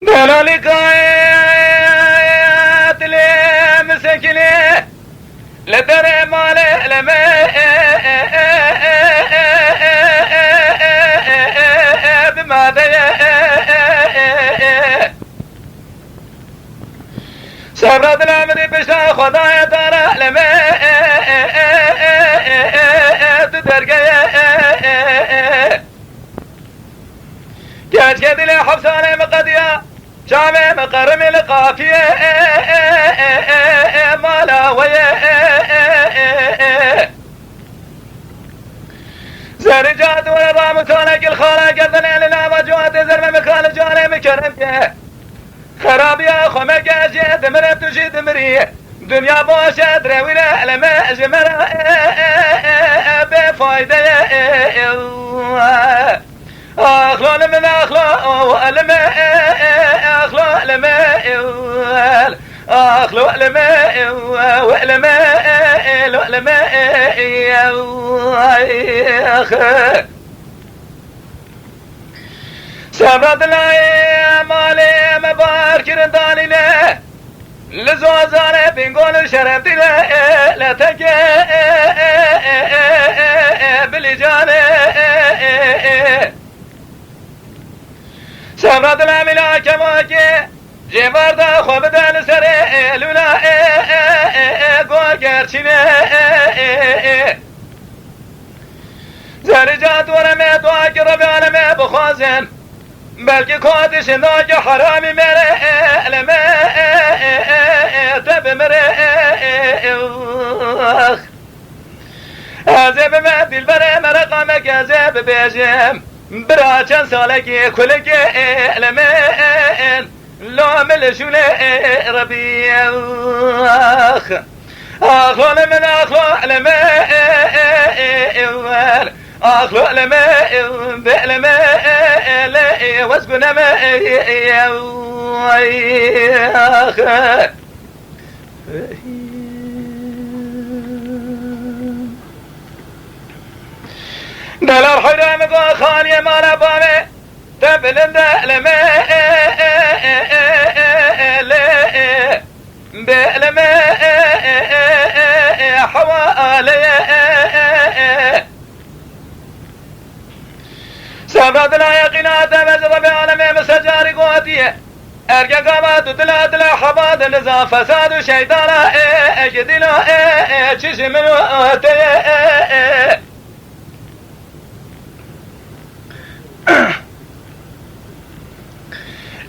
دلالك آيات لي مسكني لدري مالي لما بماذا سبرد الأمر بشا خدايا ترى لما تدرقي جاج قد لي حفصاني مقديا جامع مقرم القافية مالا ويا زرجات ورضا متونك الخالق قدني لنا وجوات زرم مكان جاني مكرم خراب يا خمك أجيد مرت تجيد مري دنيا بوشة درويلة لما جمرة بفايدة أخلو لمن أخلو ولم أخلو لما أخلو لما ولما سبرد لا مالي مبارك رندانينا لزوزاني بنقول شربتي لا تجي بلجاني سبرد لا ملاك موكي جبار دا خوب دا لسري لولا قوكرشني زرجات ورمي دواك ربي عالمي بخوزن بلكي كودش ناك حرامي مري لما تب مري أزيب مدي البري مرقامك أزيب بيجم براچن سالكي كلك لمن لو ملشولي ربي أخلو لمن أخلو لمن أخلو لمن بلمن واسكن ما دلال حرام خاني مالا بامي تبلند لما بلما حوالي سبرد لا يقينات مزرب عالمي مسجاري قواتي ارجع قامات دلا دلا حباد نظام فساد شيطان اجدنا چشمنو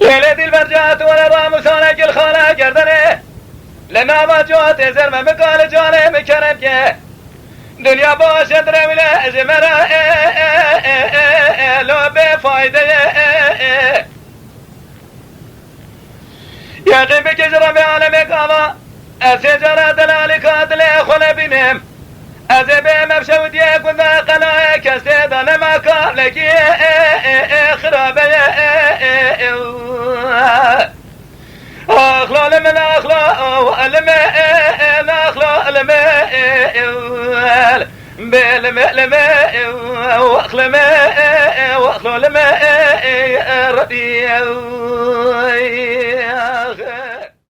ليلة البرجات وانا مسانك الخانة قردني لنا ما جوات زرم مقال جاني مكرمك دنيا باشا درويلة زمرة لو بفايدة يقين بكجرة بعالمك اما اسجرة دلالك ادلي خل بنم ازبي مبشود يكون قنايك استيدان ما قابلك خرابي أخلو لمن أخلو ولم أخلو لم بلم وأخلو لم ربي